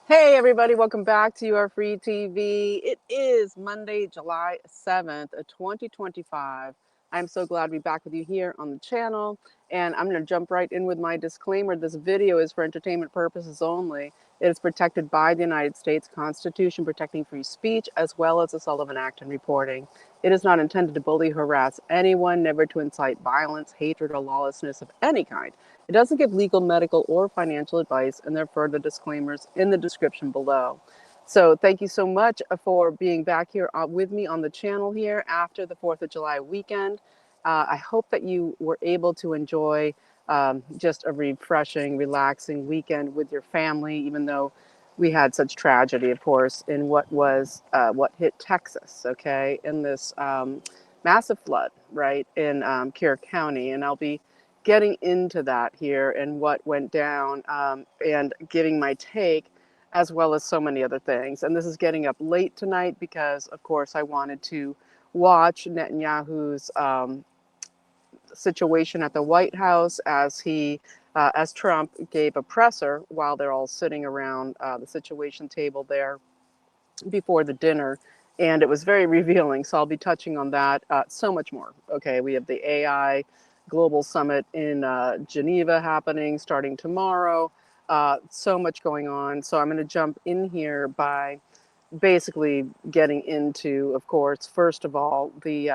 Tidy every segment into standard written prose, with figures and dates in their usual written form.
Hey everybody, welcome back to your free TV. It is Monday, July 7th, 2025. I'm so glad to be back with you here on the channel, and I'm going to jump right in with my disclaimer. This video is for entertainment purposes only. It is protected by the United States Constitution protecting free speech as well as the Sullivan Act and reporting. It is not intended to bully, harass anyone, never to incite violence, hatred, or lawlessness of any kind. It doesn't give legal, medical, or financial advice, and there are further disclaimers in the description below. So thank you so much for being back here with me on the channel here after the 4th of July weekend. I hope that you were able to enjoy just a refreshing, relaxing weekend with your family, even though we had such tragedy, of course, in what hit Texas, okay, in this massive flood, right, in Kerr County. And I'll be getting into that here and what went down and giving my take as well as so many other things. And this is getting up late tonight because, of course, I wanted to watch Netanyahu's situation at the White House as Trump gave a presser while they're all sitting around the situation table there before the dinner. And it was very revealing. So I'll be touching on that, so much more. Okay, we have the AI Global Summit in Geneva happening starting tomorrow. So much going on. So I'm going to jump in here by basically getting into, of course, first of all, the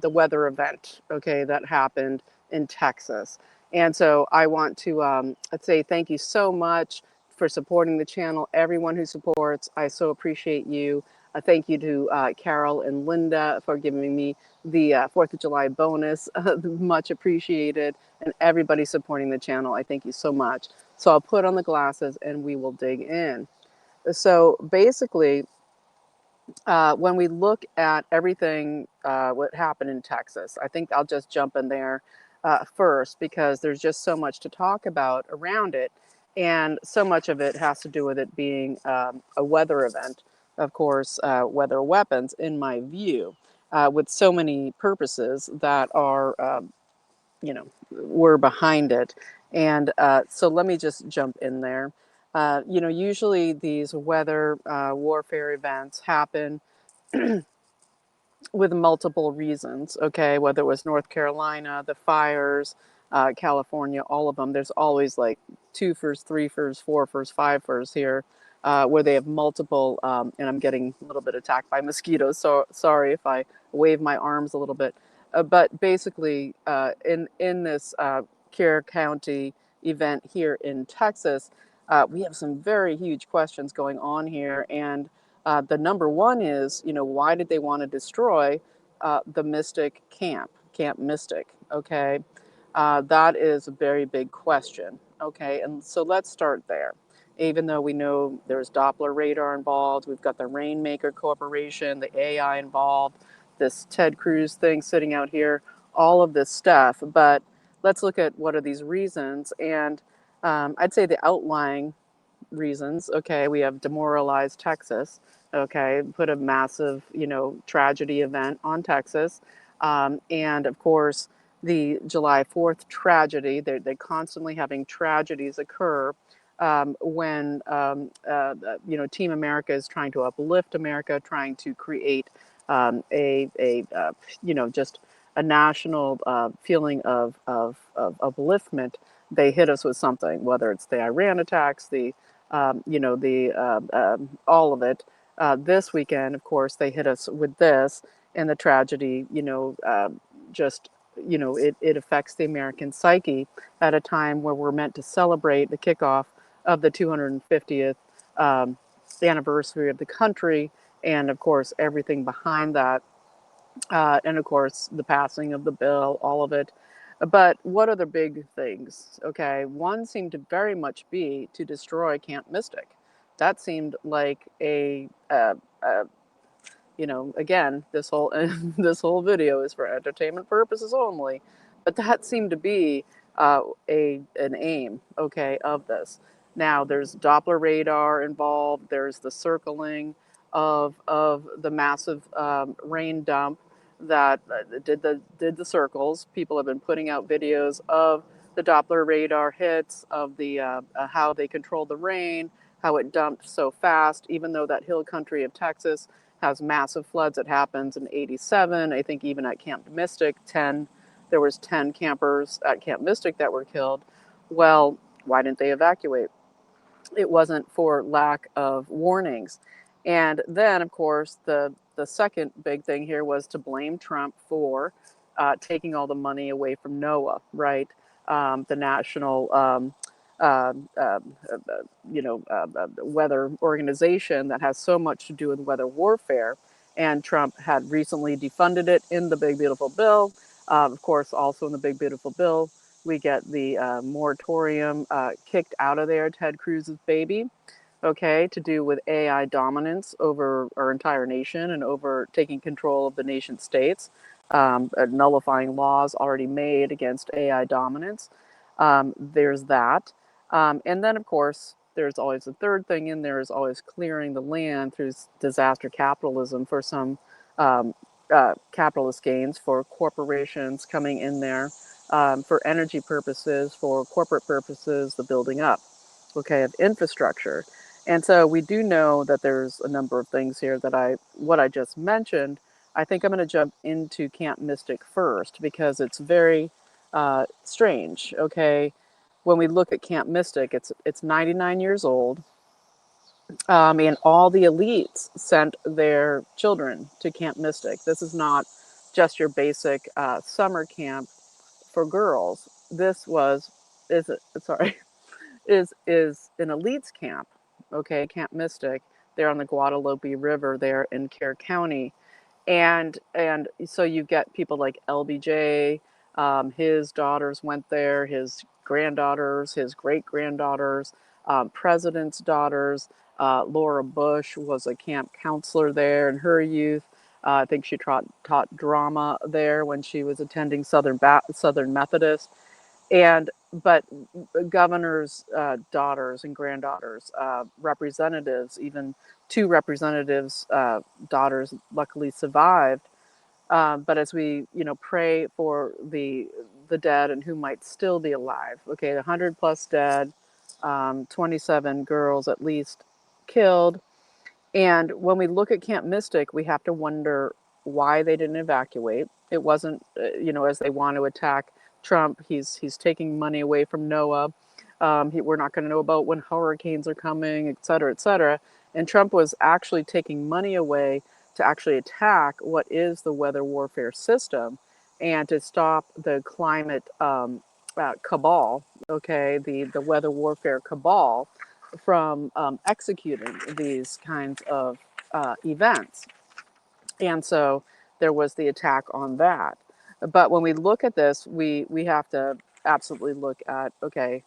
weather event, okay, that happened in Texas. And so I want to say thank you so much for supporting the channel. Everyone who supports, I so appreciate you. Thank you to Carol and Linda for giving me the 4th of July bonus. Much appreciated. And everybody supporting the channel, I thank you so much. So I'll put on the glasses and we will dig in. So basically, when we look at everything, what happened in Texas, I think I'll just jump in there first because there's just so much to talk about around it. And so much of it has to do with it being a weather event, of course, weather weapons, in my view, with so many purposes that are, were behind it. And so let me just jump in there. Usually these weather warfare events happen with multiple reasons, okay? Whether it was North Carolina, the fires, California, all of them. There's always like 2 furs, 3 furs, 4 furs, 5 furs here, where they have multiple, and I'm getting a little bit attacked by mosquitoes, so sorry if I wave my arms a little bit. But basically, in this Kerr County event here in Texas, we have some very huge questions going on here, and the number one is, why did they want to destroy the Mystic camp, Camp Mystic? Okay, that is a very big question. Okay, and so let's start there. Even though we know there's Doppler radar involved, we've got the Rainmaker Corporation, the AI involved, this Ted Cruz thing sitting out here, all of this stuff. But let's look at what are these reasons. And I'd say the outlying reasons. Okay, we have demoralized Texas. Okay, put a massive, tragedy event on Texas. And of course, the July 4th tragedy, they're constantly having tragedies occur when, Team America is trying to uplift America, trying to create just a national feeling of upliftment. They hit us with something, whether it's the Iran attacks, all of it. This weekend, of course, they hit us with this, and the tragedy, just, it affects the American psyche at a time where we're meant to celebrate the kickoff of the 250th anniversary of the country, and of course, everything behind that, and of course, the passing of the bill, all of it. But what are the big things? Okay, one seemed to very much be to destroy Camp Mystic. That seemed like again, this whole this whole video is for entertainment purposes only, but that seemed to be an aim, okay, of this. Now there's Doppler radar involved. There's the circling of the massive rain dump that did the circles. People have been putting out videos of the Doppler radar hits, of the how they control the rain, how it dumped so fast, even though that hill country of Texas has massive floods. It happens in 87. I think even at Camp Mystic, there was 10 campers at Camp Mystic that were killed. Well, why didn't they evacuate? It wasn't for lack of warnings. And then, of course, the second big thing here was to blame Trump for taking all the money away from NOAA, right? The national, weather organization that has so much to do with weather warfare. And Trump had recently defunded it in the Big Beautiful Bill. Of course, also in the Big Beautiful Bill, we get the moratorium kicked out of there, Ted Cruz's baby, okay, to do with AI dominance over our entire nation and over taking control of the nation states, nullifying laws already made against AI dominance. There's that. And then, of course, there's always a third thing in there is always clearing the land through disaster capitalism for some capitalist gains for corporations coming in there for energy purposes, for corporate purposes, the building up, okay, of infrastructure. And so we do know that there's a number of things here that what I just mentioned. I think I'm going to jump into Camp Mystic first because it's very strange, okay? When we look at Camp Mystic, it's 99 years old, and all the elites sent their children to Camp Mystic. This is not just your basic summer camp for girls. This was is sorry is an elites camp, okay, Camp Mystic. They're on the Guadalupe River there in Kerr County, and so you get people like LBJ. His daughters went there, his granddaughters, his great granddaughters, president's daughters. Laura Bush was a camp counselor there in her youth. I think she taught drama there when she was attending Southern Methodist. And but governors' daughters and granddaughters, representatives, even two representatives' daughters, luckily survived. But as we, pray for the dead and who might still be alive. Okay, 100 plus dead, 27 girls at least killed. And when we look at Camp Mystic, we have to wonder why they didn't evacuate. It wasn't, as they want to attack Trump. He's taking money away from NOAA. We're not going to know about when hurricanes are coming, et cetera, et cetera. And Trump was actually taking money away to actually attack what is the weather warfare system and to stop the climate cabal, okay, the weather warfare cabal from executing these kinds of events. And so there was the attack on that. But when we look at this, we have to absolutely look at, okay,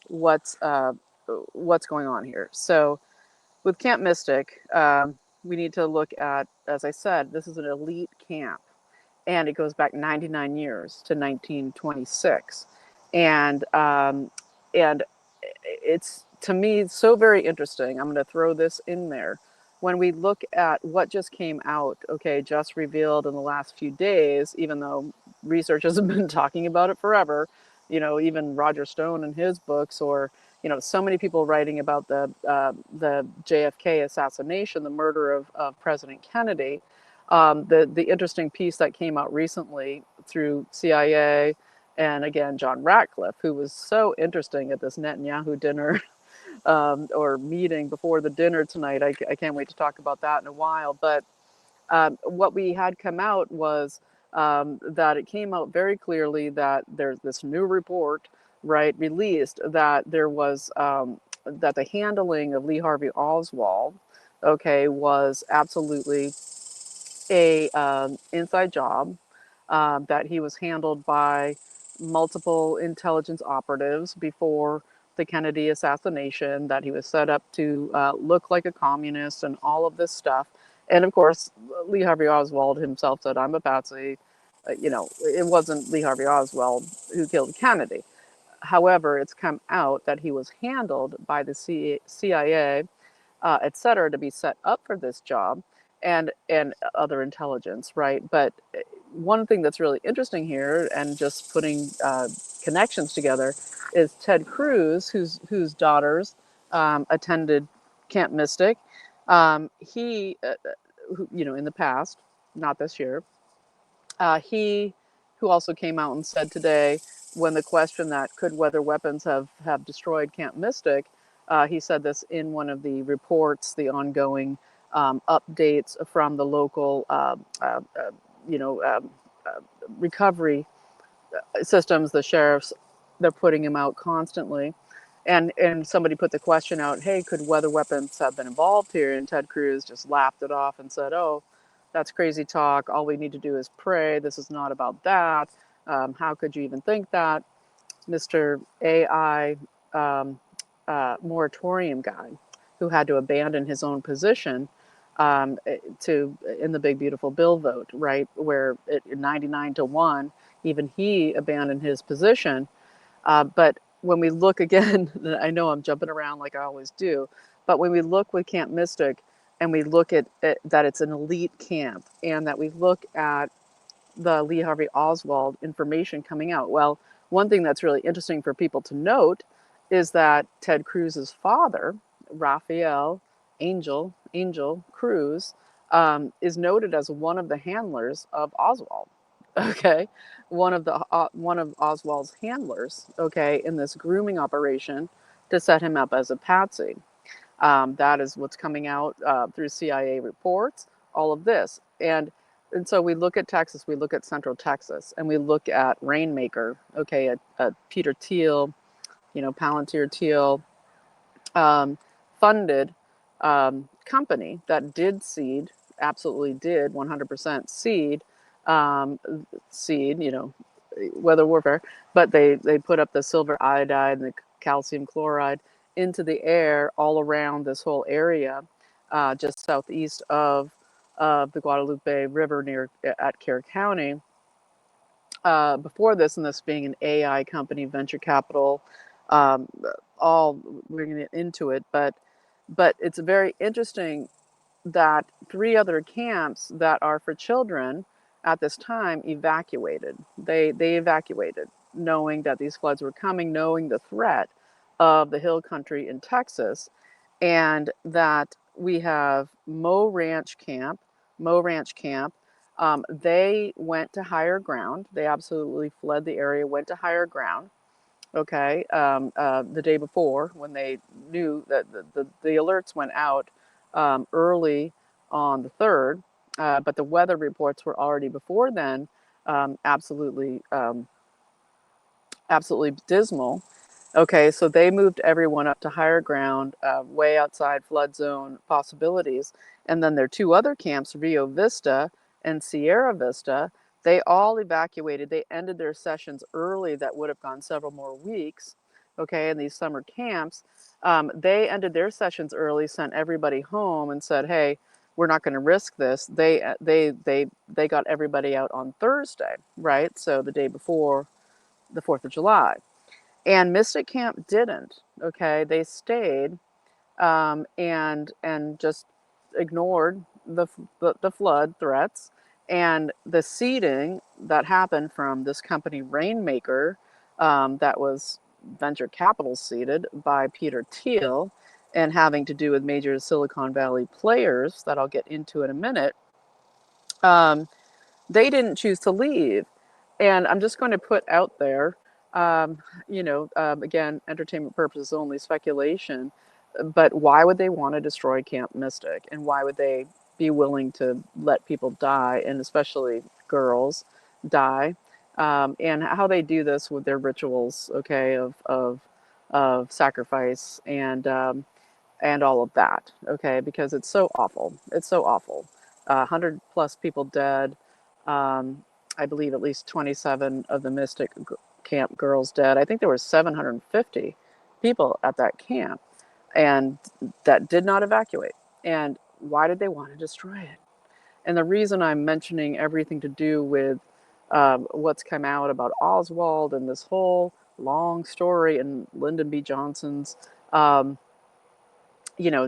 what's going on here. So with Camp Mystic, we need to look at, as I said, this is an elite camp, and it goes back 99 years to 1926, and it's, to me, so very interesting. I'm going to throw this in there. When we look at what just came out, okay, just revealed in the last few days, even though researchers have been talking about it forever, even Roger Stone in his books, or so many people writing about the JFK assassination, the murder of President Kennedy. The interesting piece that came out recently through CIA, and again, John Ratcliffe, who was so interesting at this Netanyahu dinner or meeting before the dinner tonight. I can't wait to talk about that in a while. But what we had come out was that it came out very clearly that there's this new report, right, released, that there was, that the handling of Lee Harvey Oswald, okay, was absolutely a inside job, that he was handled by multiple intelligence operatives before the Kennedy assassination, that he was set up to look like a communist and all of this stuff. And of course, Lee Harvey Oswald himself said, "I'm a patsy." It wasn't Lee Harvey Oswald who killed Kennedy. However, it's come out that he was handled by the CIA, et cetera, to be set up for this job, and other intelligence, right? But one thing that's really interesting here, and just putting connections together, is Ted Cruz, whose daughters attended Camp Mystic. He, in the past, not this year, he, who also came out and said today, when the question that could weather weapons have destroyed Camp Mystic, he said this in one of the reports, the ongoing updates from the local, you know, recovery systems, the sheriffs, they're putting him out constantly. And somebody put the question out, hey, could weather weapons have been involved here? And Ted Cruz just laughed it off and said, oh, that's crazy talk. All we need to do is pray. This is not about that. How could you even think that? Mr. AI moratorium guy who had to abandon his own position to in the big beautiful bill vote, right, where 99 to 1, even he abandoned his position. But when we look again, I know I'm jumping around like I always do, but when we look with Camp Mystic and we look at it, that it's an elite camp, and that we look at the Lee Harvey Oswald information coming out, well, one thing that's really interesting for people to note is that Ted Cruz's father, Raphael Angel Cruz, is noted as one of the handlers of Oswald. Okay, one of Oswald's handlers. Okay, in this grooming operation to set him up as a patsy. That is what's coming out through CIA reports. All of this, and so we look at Texas, we look at Central Texas, and we look at Rainmaker. Okay, at Peter Thiel, Palantir Thiel, funded company that did seed, absolutely did 100% seed, weather warfare, but they put up the silver iodide and the calcium chloride into the air all around this whole area, just southeast of the Guadalupe River near at Kerr County. Before this, and this being an AI company, venture capital, um, all bringing it into it, but it's very interesting that 3 other camps that are for children at this time evacuated. They evacuated, knowing that these floods were coming, knowing the threat of the hill country in Texas, and that we have Mo Ranch Camp. They went to higher ground. They absolutely fled the area, went to higher ground. Okay, the day before, when they knew that the alerts went out early on the 3rd, but the weather reports were already before then absolutely absolutely dismal. Okay, so they moved everyone up to higher ground, way outside flood zone possibilities. And then their 2 other camps, Rio Vista and Sierra Vista, they all evacuated. They ended their sessions early that would have gone several more weeks. Okay, in these summer camps, they ended their sessions early, sent everybody home, and said, "Hey, we're not going to risk this." They got everybody out on Thursday, right? So the day before the 4th of July. And Mystic Camp didn't. Okay, they stayed and just ignored the flood threats and the seeding that happened from this company Rainmaker, that was venture capital seeded by Peter Thiel and having to do with major Silicon Valley players that I'll get into in a minute. They didn't choose to leave. And I'm just going to put out there, again, entertainment purposes only, speculation, but why would they want to destroy Camp Mystic? And why would they be willing to let people die, and especially girls die? And how they do this with their rituals, okay, of sacrifice and all of that, okay, because it's so awful. It's so awful. 100 plus people dead. Um, I believe at least 27 of the Mystic Camp girls dead. I think there were 750 people at that camp and that did not evacuate. And why did they want to destroy it? And the reason I'm mentioning everything to do with what's come out about Oswald and this whole long story and Lyndon B. Johnson's um,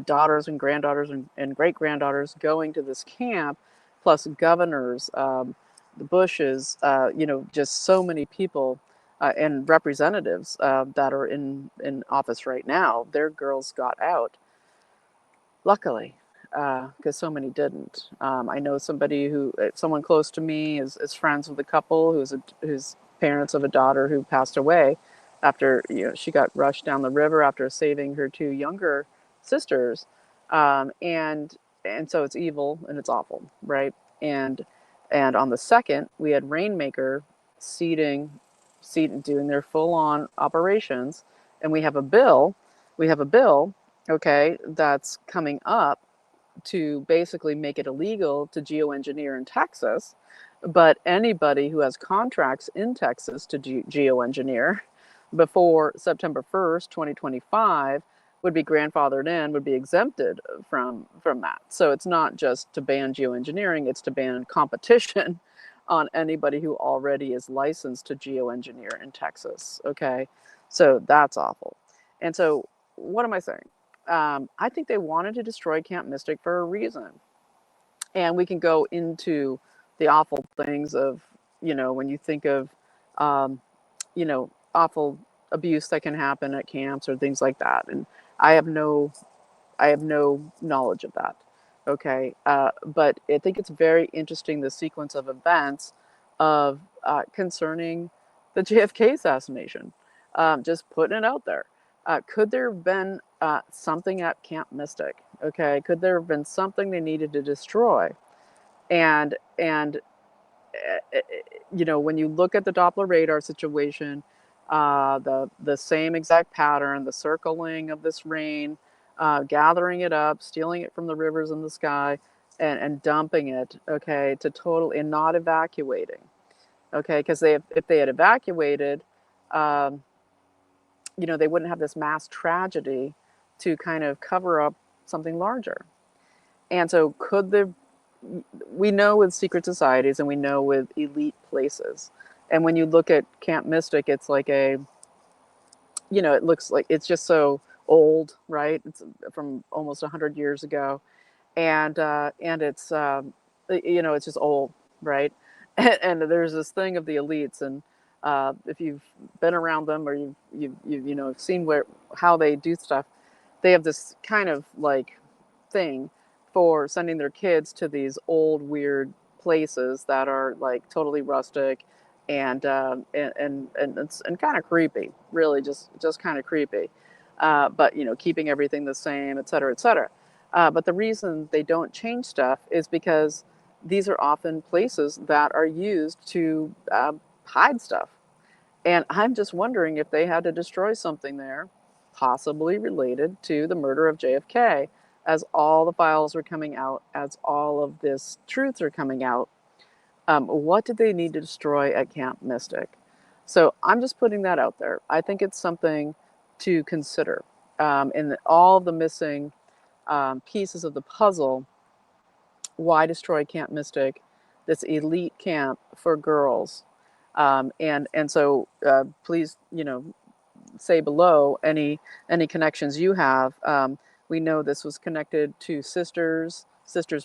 daughters and granddaughters and great granddaughters going to this camp, plus governors, the Bushes, just so many people and representatives that are in office right now, their girls got out, luckily, because so many didn't. I know someone close to me is friends with a couple who's parents of a daughter who passed away after she got rushed down the river after saving her two younger sisters, and so it's evil and it's awful, right? And and on the second, we had Rainmaker seeding, doing their full on operations, and we have a bill, okay, that's coming up to basically make it illegal to geoengineer in Texas. But anybody who has contracts in Texas to geoengineer before September 1st, 2025 would be grandfathered in, would be exempted from that. So it's not just to ban geoengineering, it's to ban competition on anybody who already is licensed to geoengineer in Texas. Okay. So that's awful. And so what am I saying? I think they wanted to destroy Camp Mystic for a reason. And we can go into the awful things of, when you think of, um, awful abuse that can happen at camps or things like that. And I have no, I have no knowledge of that. Okay. But I think it's very interesting, the sequence of events of concerning the JFK assassination. Just putting it out there. Could there have been something at Camp Mystic? Okay. Could there have been something they needed to destroy? And when you look at the Doppler radar situation, the same exact pattern, the circling of this rain, gathering it up, stealing it from the rivers in the sky, and dumping it, okay, to total, and not evacuating, okay, because if they had evacuated, um, they wouldn't have this mass tragedy to kind of cover up something larger. And so we know with secret societies and we know with elite places. And when you look at Camp Mystic, it's like it looks like it's just so old, right? It's from almost 100 years ago. And it's just old, right? And there's this thing of the elites, and if you've been around them or you've seen how they do stuff, they have this kind of like thing for sending their kids to these old weird places that are like totally rustic and kind of creepy, really just kind of creepy, but keeping everything the same, et cetera, et cetera. But the reason they don't change stuff is because these are often places that are used to hide stuff. And I'm just wondering if they had to destroy something there, possibly related to the murder of JFK, as all the files are coming out, as all of this truths are coming out. What did they need to destroy at Camp Mystic? So I'm just putting that out there. I think it's something to consider. In all the missing pieces of the puzzle, why destroy Camp Mystic, this elite camp for girls? And so please, say below any connections you have. We know this was connected to sisters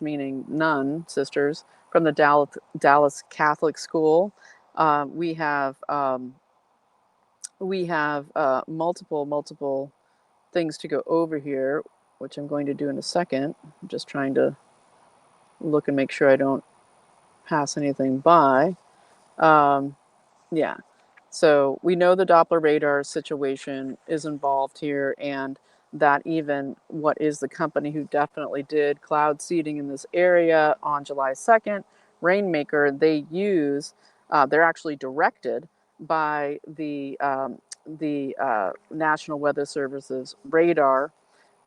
meaning nun sisters from the Dallas Catholic School. We have multiple things to go over here, which I'm going to do in a second. I'm just trying to look and make sure I don't pass anything by. Yeah. So we know the Doppler radar situation is involved here, and that even what is the company who definitely did cloud seeding in this area on July 2nd, Rainmaker, they're actually directed by the National Weather Service's radar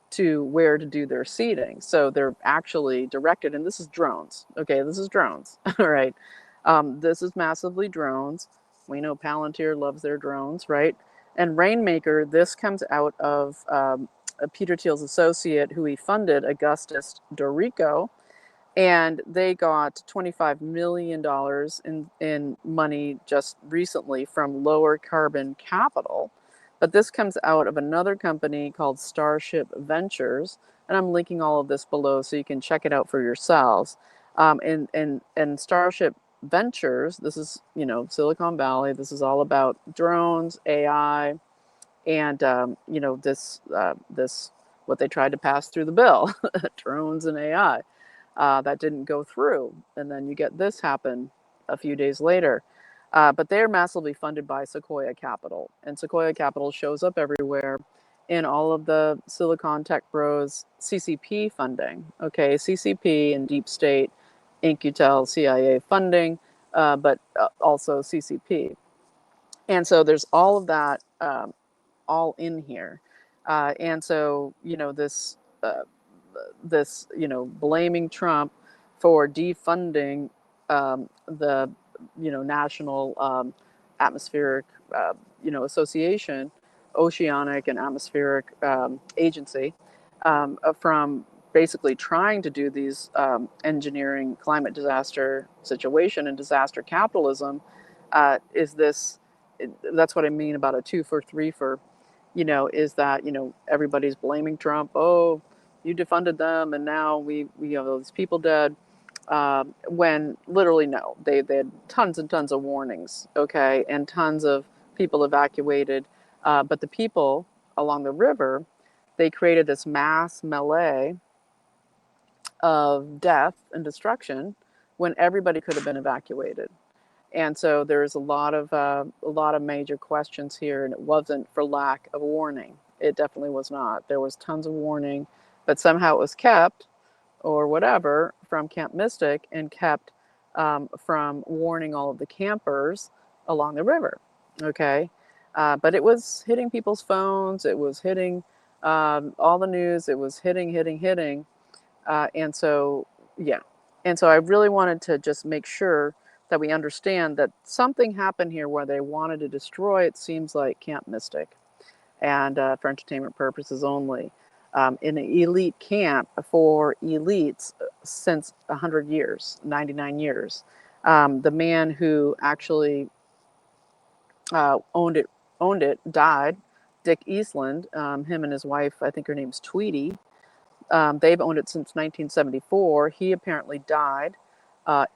to where to do their seeding. So they're actually directed, and this is drones. Okay, this is drones. All right. This is massively drones. We know Palantir loves their drones, right? And Rainmaker, this comes out of Peter Thiel's associate, who he funded, Augustus Dorico, and they got $25 million in money just recently from Lower Carbon Capital. But this comes out of another company called Starship Ventures, and I'm linking all of this below so you can check it out for yourselves. And Starship ventures. This is, Silicon Valley. This is all about drones, AI, and this what they tried to pass through the bill, drones and AI. That didn't go through, and then you get this happen a few days later. But they're massively funded by Sequoia Capital, and Sequoia Capital shows up everywhere in all of the Silicon Tech Bros CCP funding. Okay, CCP and Deep State, Incutel, CIA funding, but also CCP. And so there's all of that all in here. And so, blaming Trump for defunding the, National Atmospheric, Association, Oceanic and Atmospheric Agency, from basically trying to do these engineering climate disaster situation and disaster capitalism, is this, that's what I mean about a two for three for, is that, everybody's blaming Trump. Oh, you defunded them and now we have those people dead. When literally, no, they had tons and tons of warnings, okay, and tons of people evacuated. But the people along the river, they created this mass melee of death and destruction when everybody could have been evacuated. And so there's a lot of major questions here, and it wasn't for lack of warning. It definitely was not. There was tons of warning, but somehow it was kept, or whatever, from Camp Mystic, and kept from warning all of the campers along the river. Okay, but it was hitting people's phones. It was hitting all the news. It was hitting, and so yeah. And so I really wanted to just make sure that we understand that something happened here where they wanted to destroy, it seems like, Camp Mystic, and for entertainment purposes only, in an elite camp for elites since 100 years, 99 years. The man who actually owned it, died. Dick Eastland, him and his wife, I think her name's Tweety. They've owned it since 1974. He apparently died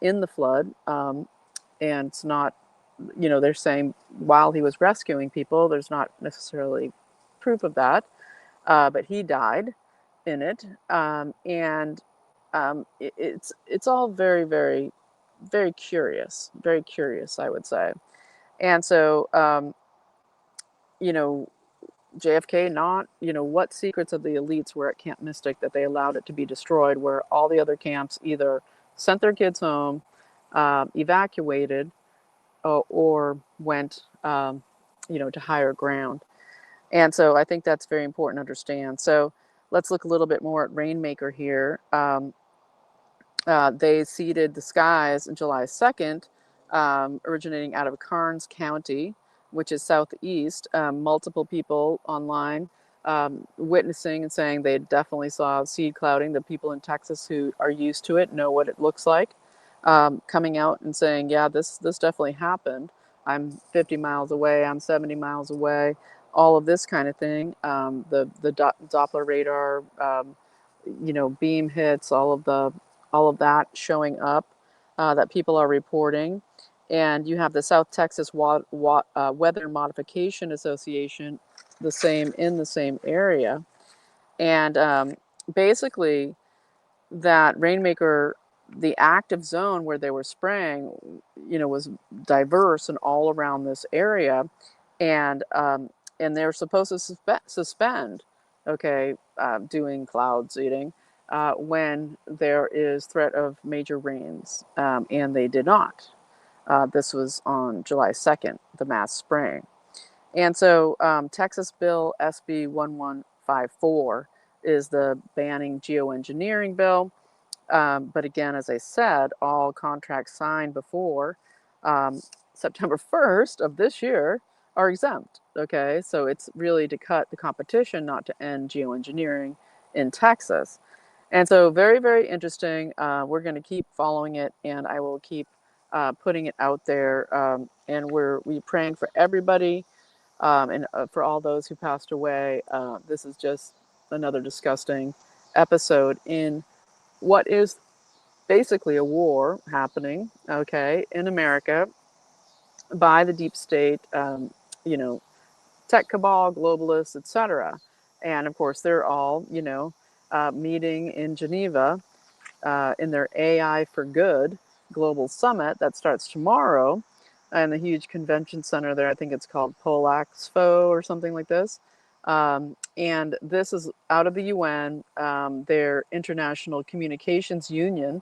in the flood. And it's not, they're saying while he was rescuing people, there's not necessarily proof of that, but he died in it. It's all very, very, very curious, I would say. And so, JFK, not, what secrets of the elites were at Camp Mystic that they allowed it to be destroyed, where all the other camps either sent their kids home, evacuated, or went, to higher ground. And so I think that's very important to understand. So let's look a little bit more at Rainmaker here. They seeded the skies on July 2nd, originating out of Kerr County, which is southeast. Multiple people online witnessing and saying they definitely saw seed clouding. The people in Texas who are used to it know what it looks like. Coming out and saying, yeah, this definitely happened. I'm 50 miles away. I'm 70 miles away. All of this kind of thing. The Doppler radar, beam hits, all of that showing up that people are reporting. And you have the South Texas Weather Modification Association, in the same area. And basically, that Rainmaker, the active zone where they were spraying, was diverse and all around this area. And they're supposed to suspend, okay, doing cloud seeding when there is threat of major rains, and they did not. This was on July 2nd, the mass spraying. And so Texas Bill SB 1154 is the banning geoengineering bill. But again, as I said, all contracts signed before September 1st of this year are exempt. Okay, so it's really to cut the competition, not to end geoengineering in Texas. And so very, very interesting. We're going to keep following it, and I will keep putting it out there. And we're praying for everybody, and for all those who passed away. This is just another disgusting episode in what is basically a war happening, okay, in America by the deep state, you know, tech cabal, globalists, etc. And of course, they're all, meeting in Geneva in their AI for Good global summit that starts tomorrow in the huge convention center there. I think it's called Polaxfo or something like this. And this is out of the UN, their International Communications Union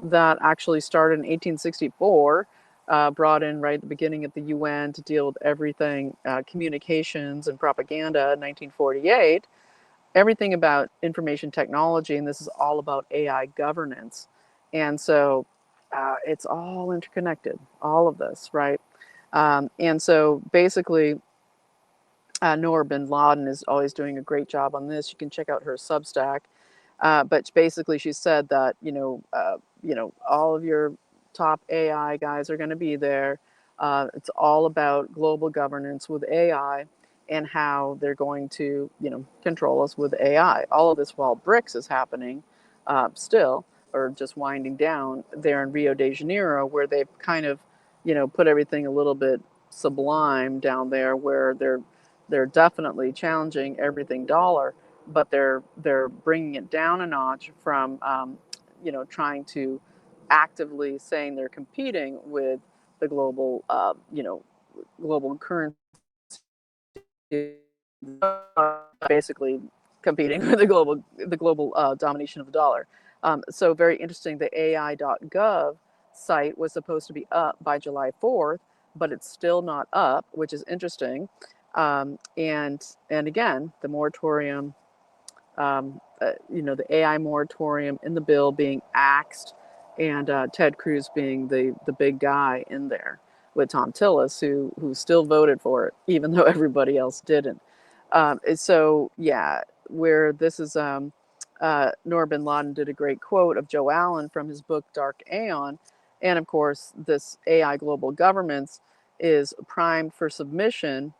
that actually started in 1864. Brought in right at the beginning of the UN to deal with everything communications and propaganda in 1948, everything about information technology, and this is all about AI governance. And so it's all interconnected, all of this, right? And so basically, Noor bin Laden is always doing a great job on this. You can check out her Substack. But basically, she said that all of your top AI guys are going to be there. It's all about global governance with AI and how they're going to control us with AI. All of this while BRICS is happening still, or just winding down there in Rio de Janeiro, where they've kind of put everything a little bit sublime down there, where they're definitely challenging everything dollar, but they're bringing it down a notch from trying to actively saying they're competing with the global global currency, basically competing with the global domination of the dollar. So very interesting. The AI.gov site was supposed to be up by July 4th, but it's still not up, which is interesting. And again, the moratorium, the AI moratorium in the bill being axed, and Ted Cruz being the big guy in there with Tom Tillis, who still voted for it, even though everybody else didn't. So yeah, where this is, Noor bin Laden did a great quote of Joe Allen from his book Dark Aeon, and of course this AI global governments is primed for submission,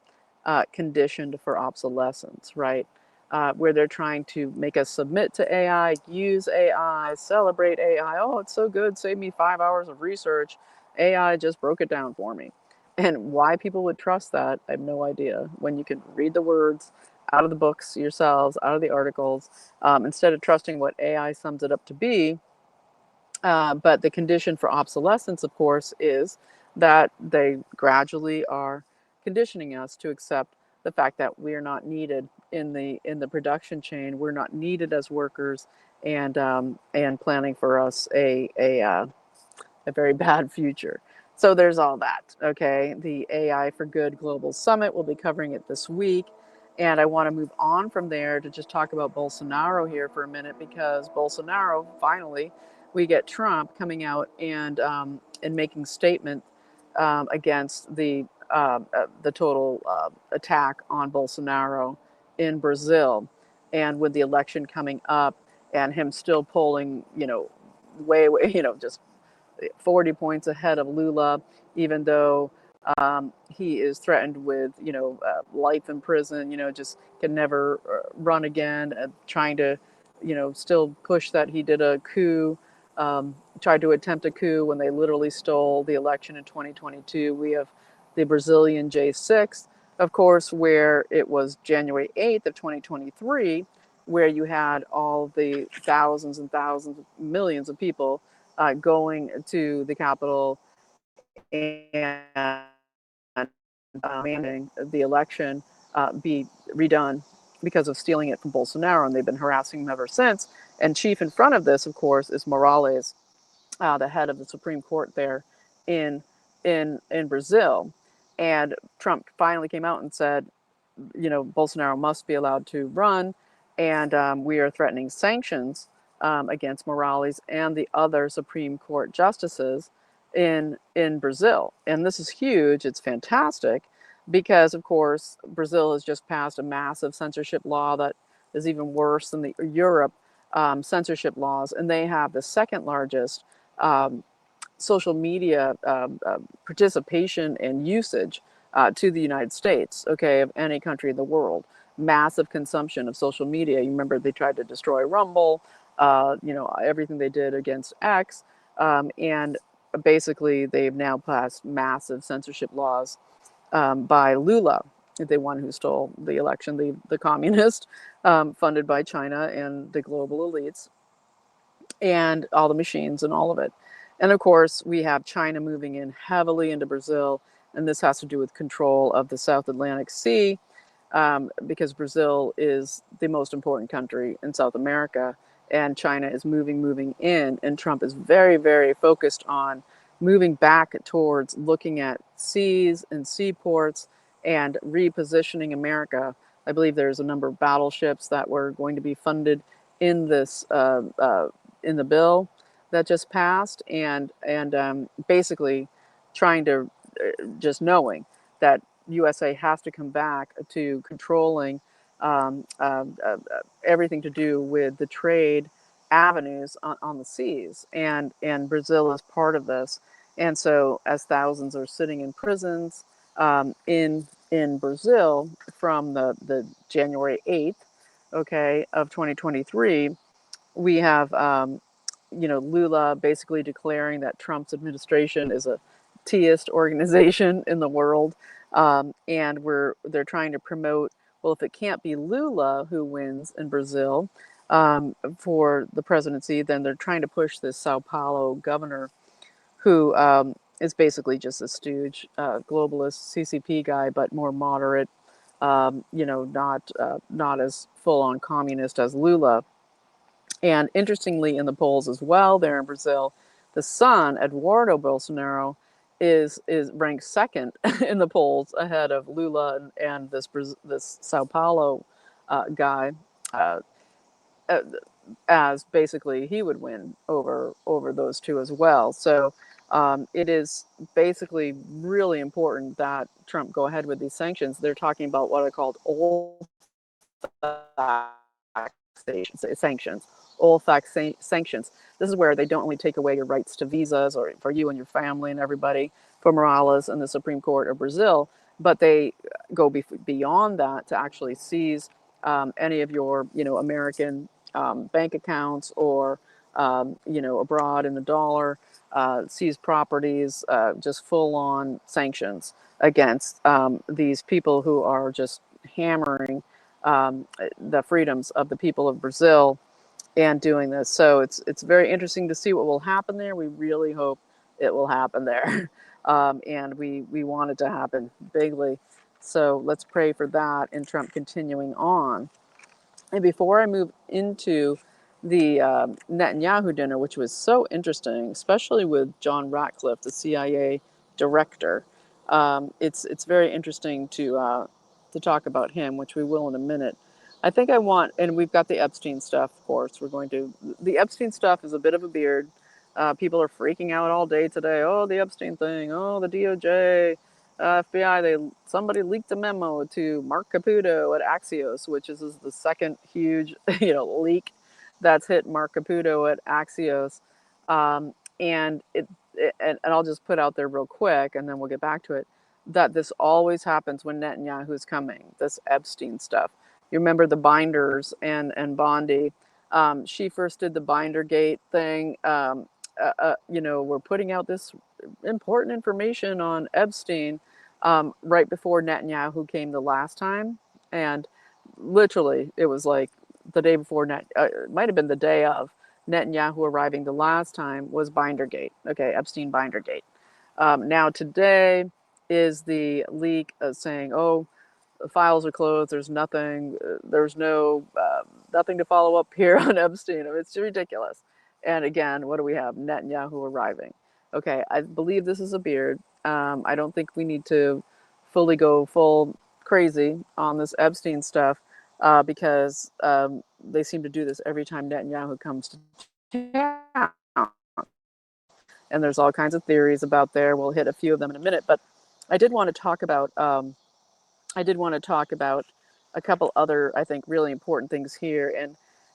conditioned for obsolescence, right? Where they're trying to make us submit to AI, use AI, celebrate AI. Oh, it's so good, save me 5 hours of research. AI just broke it down for me. And why people would trust that, I have no idea. When you can read the words out of the books yourselves, out of the articles, instead of trusting what AI sums it up to be. But the condition for obsolescence, of course, is that they gradually are conditioning us to accept the fact that we're not needed in the production chain. We're not needed as workers, and planning for us a very bad future. So there's all that. Okay, the AI for Good Global Summit, will be covering it this week. And I want to move on from there to just talk about Bolsonaro here for a minute, because Bolsonaro, finally, we get Trump coming out and making statement against the total attack on Bolsonaro in Brazil, and with the election coming up, and him still polling, way, just 40 points ahead of Lula, even though he is threatened with, life in prison, just can never run again, trying to, still push that he did a coup, tried to attempt a coup when they literally stole the election in 2022. We have the Brazilian J6, of course, where it was January 8th of 2023, where you had all the thousands and thousands, millions of people going to the Capitol and demanding the election be redone because of stealing it from Bolsonaro, and they've been harassing him ever since. And chief in front of this, of course, is Morales, the head of the Supreme Court there in in Brazil. And Trump finally came out and said, Bolsonaro must be allowed to run, and we are threatening sanctions against Morales and the other Supreme Court justices in Brazil. And this is huge. It's fantastic because, of course, Brazil has just passed a massive censorship law that is even worse than the Europe censorship laws, and they have the second largest um, social media participation and usage to the United States, okay, of any country in the world. Massive consumption of social media. You remember they tried to destroy Rumble. everything they did against X, and basically they've now passed massive censorship laws by Lula, the one who stole the election, the communist, funded by China and the global elites, and all the machines and all of it. And of course, we have China moving in heavily into Brazil, and this has to do with control of the South Atlantic Sea, because Brazil is the most important country in South America, and China is moving in, and Trump is very, very focused on moving back towards looking at seas and seaports and repositioning America. I believe there's a number of battleships that were going to be funded in this in the bill that just passed, and basically trying to just knowing that USA has to come back to controlling um, uh, uh, everything to do with the trade avenues on the seas, and Brazil is part of this. And so, as thousands are sitting in prisons in Brazil from the January 8th, okay, of 2023, we have Lula basically declaring that Trump's administration is a teist organization in the world, and they're trying to promote. Well, if it can't be Lula who wins in Brazil for the presidency, then they're trying to push this Sao Paulo governor who is basically just a stooge, globalist CCP guy, but more moderate. Not as full on communist as Lula. And interestingly, in the polls as well, there in Brazil, the son, Eduardo Bolsonaro, is ranked second in the polls ahead of Lula and this Sao Paulo guy, uh, uh, as basically he would win over those two as well. So it is basically really important that Trump go ahead with these sanctions. They're talking about what are called old sanctions, sanctions. This is where they don't only take away your rights to visas or for you and your family and everybody for Morales and the Supreme Court of Brazil, but they go beyond that to actually seize any of your, American bank accounts or, abroad in the dollar, seize properties, just full on sanctions against these people who are just hammering the freedoms of the people of Brazil and doing this. So it's very interesting to see what will happen there. We really hope it will happen there, and we want it to happen bigly. So let's pray for that and Trump continuing on. And before I move into the Netanyahu dinner, which was so interesting, especially with John Ratcliffe, the CIA director, it's very interesting to talk about him, which we will in a minute. I think I want, and we've got the Epstein stuff, of course. The Epstein stuff is a bit of a beard. People are freaking out all day today. Oh, the Epstein thing. Oh, the DOJ. FBI, somebody leaked a memo to Mark Caputo at Axios, which is the second huge leak that's hit Mark Caputo at Axios, and and I'll just put out there real quick, and then we'll get back to it, that this always happens when Netanyahu's coming. This Epstein stuff. You remember the Binders and Bondi? She first did the Bindergate thing. We're putting out this important information on Epstein right before Netanyahu came the last time. And literally, it was like the day before, it might have been the day of Netanyahu arriving the last time was Bindergate. Okay, Epstein Bindergate. Now, today is the leak saying, oh, the files are closed. There's nothing. There's nothing to follow up here on Epstein. It's ridiculous. And again, what do we have? Netanyahu arriving. Okay, I believe this is a beard. I don't think we need to fully go full crazy on this Epstein stuff because they seem to do this every time Netanyahu comes to town. And there's all kinds of theories about there. We'll hit a few of them in a minute. But I did want to talk about a couple other, I think, really important things here,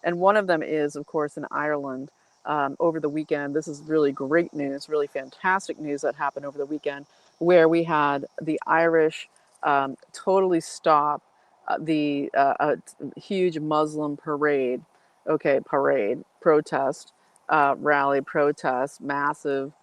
and one of them is, of course, in Ireland over the weekend. This is really great news, really fantastic news that happened over the weekend, where we had the Irish totally stop the huge Muslim parade. Okay, protest, rally protest, massive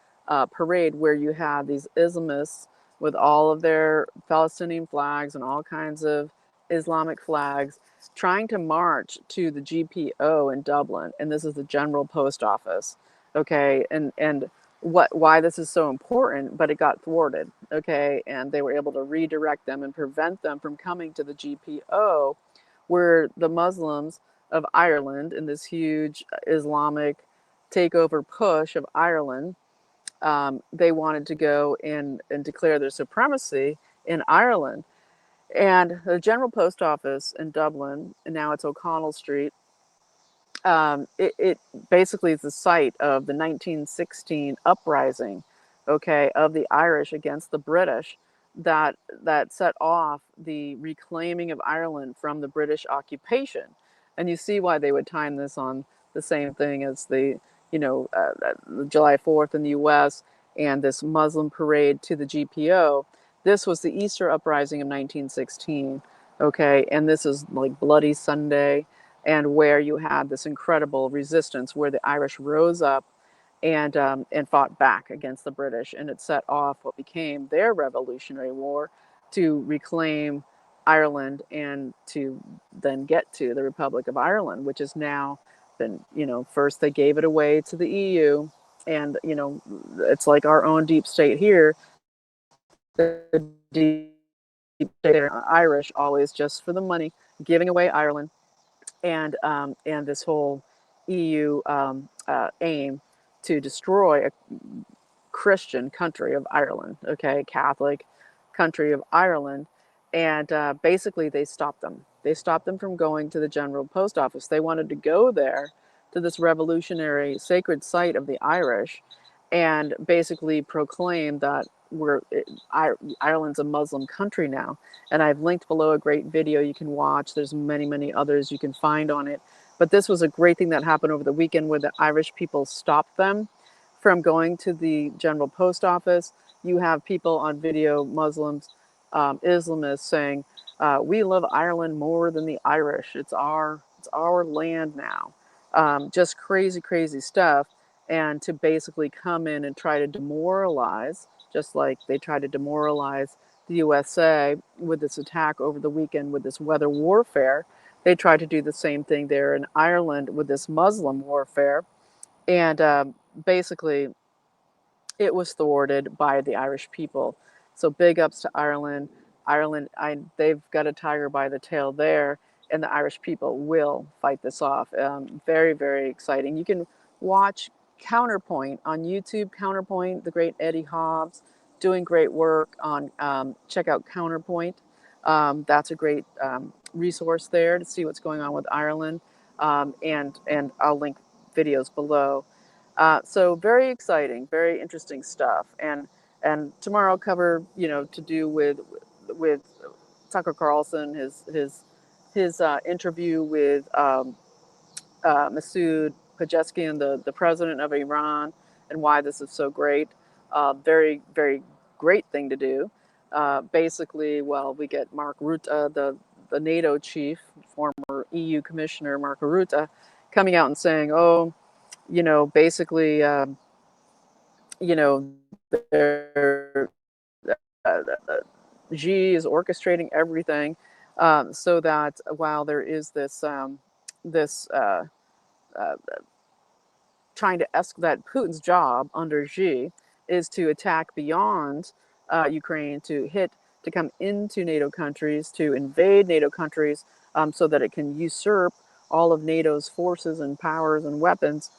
parade where you had these Islamists with all of their Palestinian flags and all kinds of Islamic flags trying to march to the GPO in Dublin. And this is the General Post Office. Okay. And why this is so important, but it got thwarted. Okay. And they were able to redirect them and prevent them from coming to the GPO, where the Muslims of Ireland, in this huge Islamic takeover push of Ireland, they wanted to go and declare their supremacy in Ireland. And the General Post Office in Dublin, and now it's O'Connell Street, it basically is the site of the 1916 uprising, okay, of the Irish against the British, that set off the reclaiming of Ireland from the British occupation. And you see why they would time this on the same thing as the, July 4th in the U.S. and this Muslim parade to the GPO. This was the Easter uprising of 1916, okay, and this is like Bloody Sunday, and where you had this incredible resistance where the Irish rose up and fought back against the British, and it set off what became their Revolutionary War to reclaim Ireland and to then get to the Republic of Ireland, which has now been, first they gave it away to the EU, and it's like our own deep state here. The deep state Irish always just for the money, giving away Ireland, and this whole EU aim to destroy a Christian country of Ireland, okay, Catholic country of Ireland, and basically they stopped them. They stopped them from going to the General Post Office. They wanted to go there to this revolutionary sacred site of the Irish, and basically proclaim that Ireland's a Muslim country now. And I've linked below a great video you can watch. There's many others you can find on it. But this was a great thing that happened over the weekend where the Irish people stopped them from going to the General Post Office. You have people on video, Muslims, Islamists, saying, "We love Ireland more than the Irish. It's our land now." Just crazy stuff. And to basically come in and try to demoralize, just like they tried to demoralize the USA with this attack over the weekend with this weather warfare. They tried to do the same thing there in Ireland with this Muslim warfare. And basically, it was thwarted by the Irish people. So big ups to Ireland. Ireland, they've got a tiger by the tail there, and the Irish people will fight this off. Very exciting. You can watch Counterpoint on YouTube. Counterpoint, the great Eddie Hobbs, doing great work on. Check out Counterpoint. That's a great resource there to see what's going on with Ireland, and I'll link videos below. So very exciting, very interesting stuff. And tomorrow I'll cover, to do with Tucker Carlson, his interview with Masoud Pezeshkian, the president of Iran, and why this is so great. Very great thing to do. Basically, well, we get Mark Rutte, the NATO chief, former EU commissioner Mark Rutte, coming out and saying, oh, basically, they're, Xi is orchestrating everything, so that while there is this uh, trying to that Putin's job under Xi is to attack beyond Ukraine, to come into NATO countries, to invade NATO countries, so that it can usurp all of NATO's forces and powers and weapons,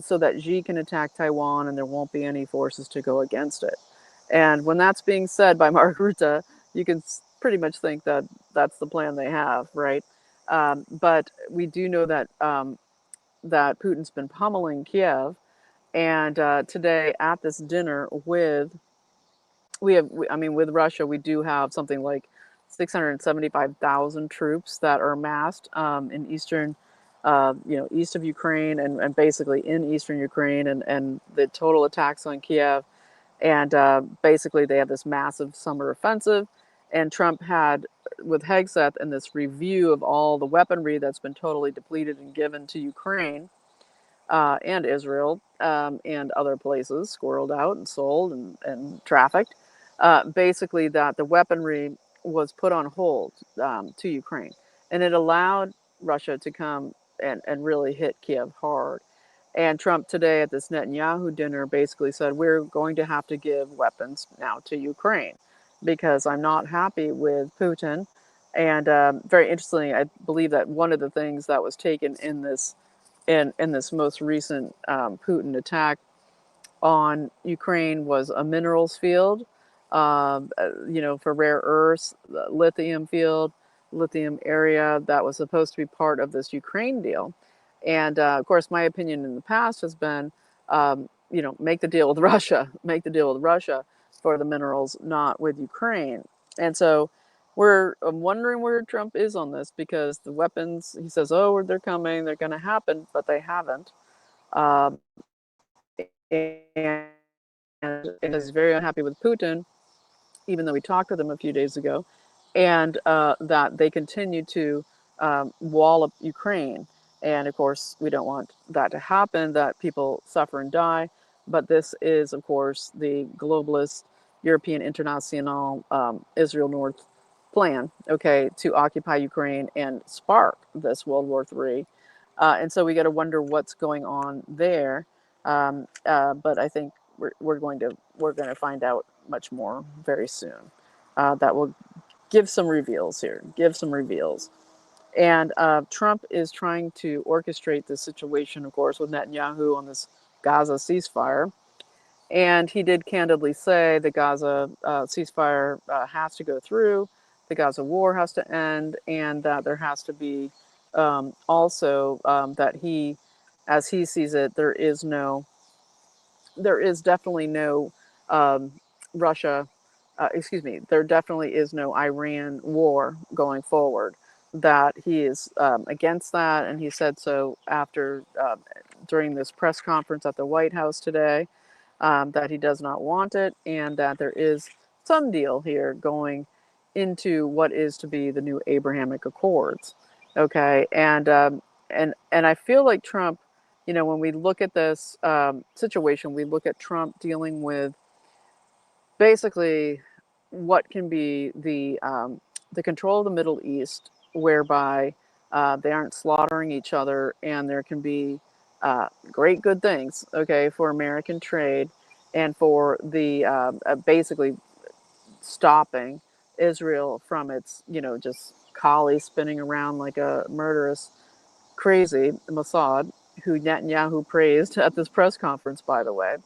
so that Xi can attack Taiwan and there won't be any forces to go against it. And when that's being said by Mark Rutte, you can pretty much think that that's the plan they have, right? But we do know that that Putin's been pummeling Kiev, and today at this dinner with with Russia, we do have something like 675,000 troops that are massed in eastern, east of Ukraine, and basically in eastern Ukraine, and the total attacks on Kiev. And basically, they have this massive summer offensive. And Trump had, with Hegseth, and this review of all the weaponry that's been totally depleted and given to Ukraine, and Israel and other places, squirreled out and sold and trafficked. Basically, that the weaponry was put on hold to Ukraine, and it allowed Russia to come and really hit Kiev hard. And Trump today at this Netanyahu dinner basically said, we're going to have to give weapons now to Ukraine because I'm not happy with Putin. And very interestingly, I believe that one of the things that was taken in this most recent Putin attack on Ukraine was a minerals field, for rare earths, the lithium field, lithium area that was supposed to be part of this Ukraine deal. And of course, my opinion in the past has been, make the deal with Russia, make the deal with Russia for the minerals, not with Ukraine. And so I'm wondering where Trump is on this because the weapons, he says, oh, they're coming, they're going to happen, but they haven't. Um, and is very unhappy with Putin, even though we talked with him a few days ago, and that they continue to wall up Ukraine. And of course, we don't want that to happen, that people suffer and die. But this is, of course, the globalist European International Israel North plan, okay, to occupy Ukraine and spark this World War III. And so we got to wonder what's going on there. But I think we're going to find out much more very soon. That will give some reveals here. Give some reveals. And Trump is trying to orchestrate this situation, of course, with Netanyahu on this Gaza ceasefire. And he did candidly say the Gaza ceasefire has to go through, the Gaza war has to end, and that there has to be also that as he sees it, there is definitely no um, Russia, there definitely is no Iran war going forward. That he is against that, and he said so after during this press conference at the White House today, that he does not want it, and that there is some deal here going into what is to be the new Abrahamic Accords. Okay, and I feel like Trump, when we look at this situation, we look at Trump dealing with basically what can be the control of the Middle East, whereby they aren't slaughtering each other, and there can be great good things, okay, for American trade, and for the basically stopping Israel from its, just collie spinning around like a murderous crazy Mossad, who Netanyahu praised at this press conference, by the way,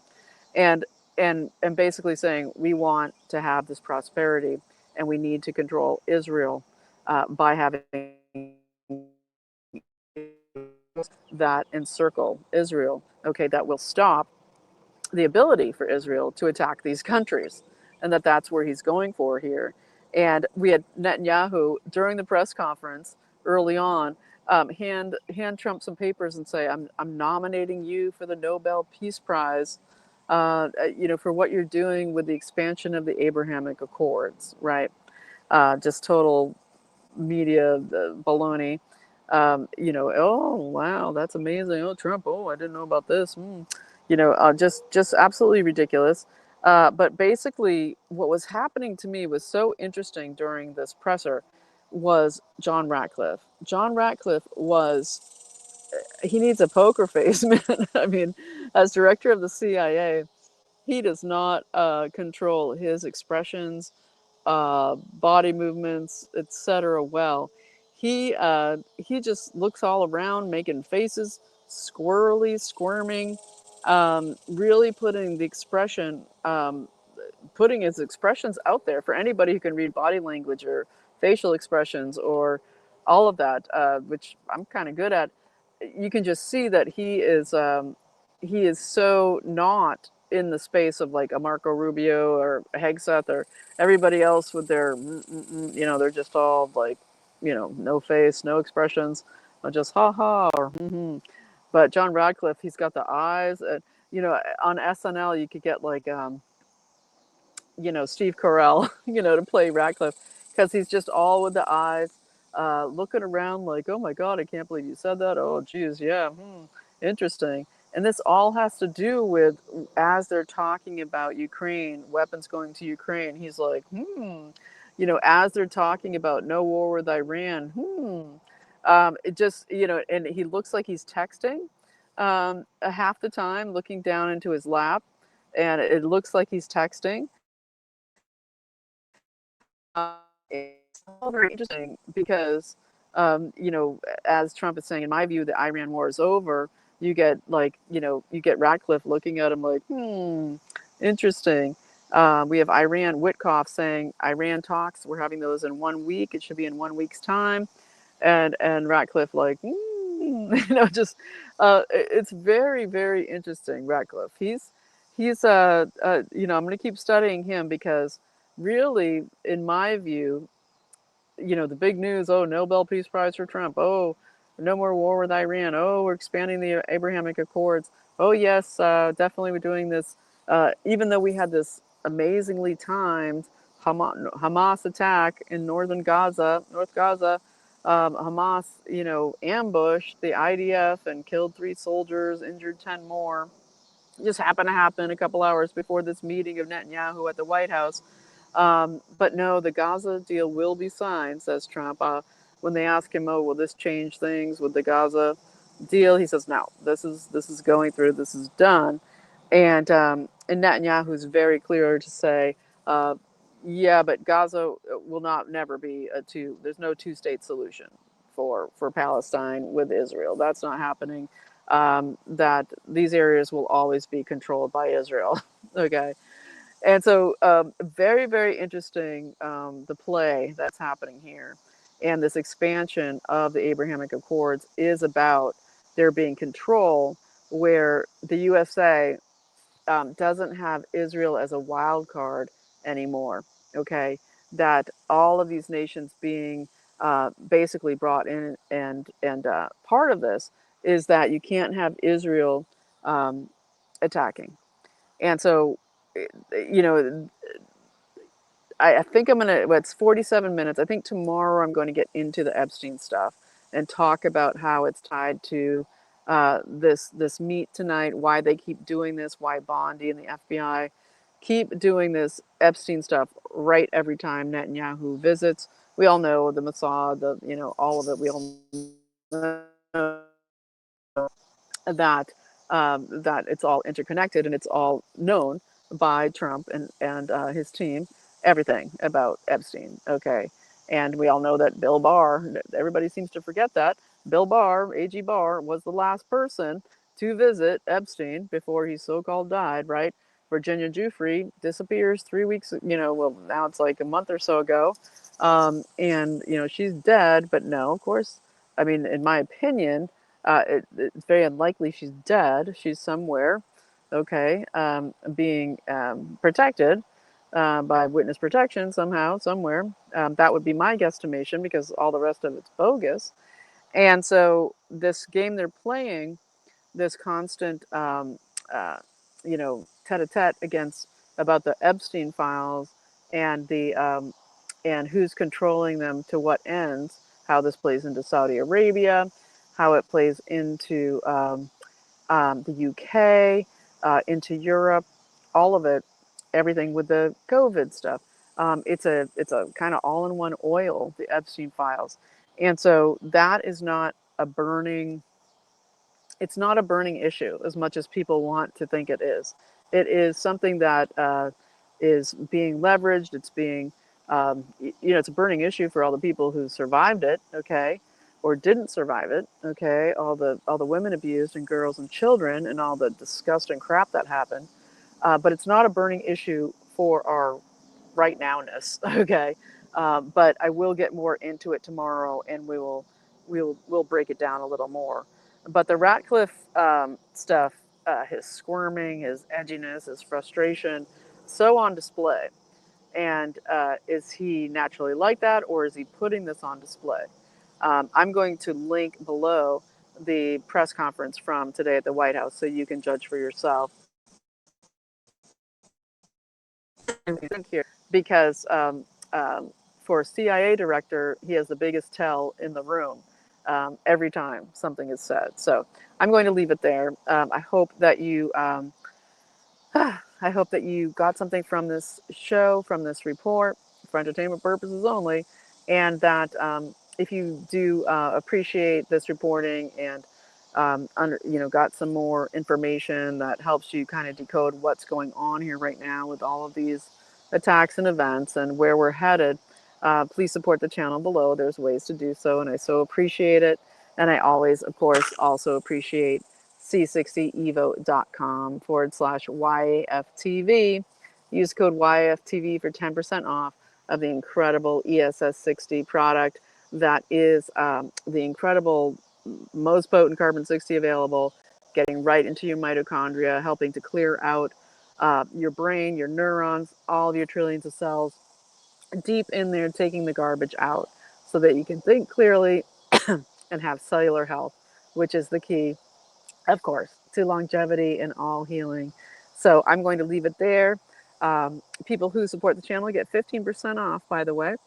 and and basically saying we want to have this prosperity and we need to control Israel by having that encircle Israel, okay, that will stop the ability for Israel to attack these countries, and that's where he's going for here. And we had Netanyahu during the press conference early on hand Trump some papers and say, I'm nominating you for the Nobel Peace Prize, for what you're doing with the expansion of the Abrahamic Accords, right? Just total media baloney. Oh wow, that's amazing. Oh, Trump. Oh, I didn't know about this. Just absolutely ridiculous. But basically, what was happening to me was so interesting during this presser was John Ratcliffe. John Ratcliffe he needs a poker face, man. I mean, as director of the CIA, he does not control his expressions, body movements, etc. well. He just looks all around, making faces, squirrely, squirming, really putting his expressions out there for anybody who can read body language or facial expressions or all of that, which I'm kind of good at. You can just see that he is so not in the space of like a Marco Rubio or a Hegseth or everybody else with their, they're just all like, no face, no expressions, just ha ha or mm-hmm. But John Radcliffe, he's got the eyes. On SNL, you could get like, Steve Carell, to play Radcliffe, because he's just all with the eyes, looking around like, oh my God, I can't believe you said that. Oh, geez, yeah, interesting. And this all has to do with, as they're talking about Ukraine, weapons going to Ukraine, he's like, as they're talking about no war with Iran, it just, and he looks like he's texting half the time, looking down into his lap, and it looks like he's texting. It's all very interesting because, as Trump is saying, in my view, the Iran war is over. You get you get Ratcliffe looking at him like, interesting. We have Iran Witkoff saying Iran talks. We're having those in 1 week. It should be in 1 week's time, and Ratcliffe like, just it's very very interesting. Ratcliffe. He's I'm going to keep studying him because really, in my view, the big news, oh, Nobel Peace Prize for Trump. Oh, no more war with Iran. Oh, we're expanding the Abrahamic Accords. Oh, yes, definitely we're doing this. Even though we had this amazingly timed Hamas attack in northern Gaza, North Gaza, Hamas, ambushed the IDF and killed 3 soldiers, injured 10 more. It just happened to happen a couple hours before this meeting of Netanyahu at the White House. But no, the Gaza deal will be signed, says Trump. When they ask him, "Oh, will this change things with the Gaza deal?" He says, "No, this is going through. This is done." And Netanyahu is very clear to say, uh, "Yeah, but Gaza will not never be a two. There's no two-state solution for Palestine with Israel. That's not happening. That these areas will always be controlled by Israel." Okay. And so, very, very interesting, the play that's happening here. And this expansion of the Abrahamic Accords is about there being control where the USA doesn't have Israel as a wild card anymore. Okay. That all of these nations being basically brought in, and part of this is that you can't have Israel um, attacking. And so, you know, I think I'm gonna. Well, it's 47 minutes. I think tomorrow I'm going to get into the Epstein stuff and talk about how it's tied to this meet tonight. Why they keep doing this? Why Bondi and the FBI keep doing this Epstein stuff right every time Netanyahu visits. We all know the Mossad, all of it. We all know that that it's all interconnected and it's all known by Trump and his team, everything about Epstein. Okay, and we all know that Bill Barr. Everybody seems to forget that Bill Barr, AG Barr, was the last person to visit Epstein before he so-called died. Right? Virginia Giuffre disappears 3 weeks. Well, now it's like a month or so ago, and she's dead. But no, of course. I mean, in my opinion, it's very unlikely she's dead. She's somewhere, okay, being protected by witness protection somehow, somewhere. That would be my guesstimation because all the rest of it's bogus. And so this game they're playing, this constant, tete-a-tete against about the Epstein files and the and who's controlling them to what ends, how this plays into Saudi Arabia, how it plays into the UK, into Europe, all of it, everything with the COVID stuff. It's a kind of all-in-one oil, the Epstein files, and so that is not a burning it's not a burning issue as much as people want to think it is. It is something that is being leveraged. It's being, it's a burning issue for all the people who survived it, okay, or didn't survive it, okay. All the women abused and girls and children and all the disgusting crap that happened. But it's not a burning issue for our right nowness, okay. But I will get more into it tomorrow, and we'll break it down a little more. But the Ratcliffe stuff, his squirming, his edginess, his frustration, so on display. And is he naturally like that, or is he putting this on display? I'm going to link below the press conference from today at the White House so you can judge for yourself. Here, because for CIA director, he has the biggest tell in the room. every time something is said. So I'm going to leave it there. I hope that you I hope that you got something from this show, from this report, for entertainment purposes only, and that if you do appreciate this reporting and got some more information that helps you kind of decode what's going on here right now with all of these attacks and events and where we're headed, please support the channel below. There's ways to do so, and I so appreciate it. And I always, of course, also appreciate c60evo.com/YAFTV. Use code YAFTV for 10% off of the incredible ESS60 product that is the incredible, most potent carbon-60 available, getting right into your mitochondria, helping to clear out your brain, your neurons, all of your trillions of cells, deep in there, taking the garbage out so that you can think clearly and have cellular health, which is the key, of course, to longevity and all healing. So I'm going to leave it there. People who support the channel get 15% off, by the way,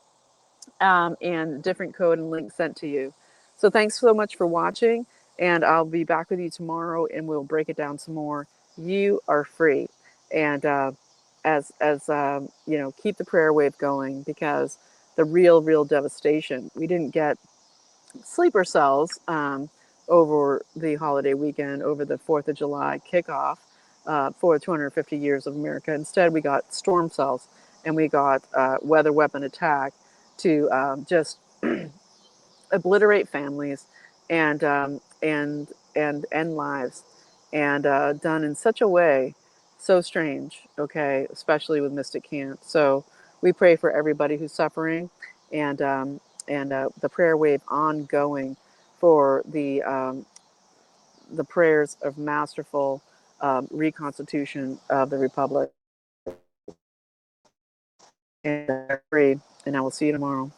and different code and link sent to you. So thanks so much for watching, and I'll be back with you tomorrow, and we'll break it down some more. You are free, and keep the prayer wave going, because the real devastation. We didn't get sleeper cells over the holiday weekend, over the 4th of July kickoff for 250 years of America. Instead, we got storm cells, and we got weather weapon attack to just obliterate families and end lives, and done in such a way so strange, okay, especially with Mystic Camp. So we pray for everybody who's suffering, and the prayer wave ongoing for the prayers of masterful reconstitution of the Republic. And I will see you tomorrow.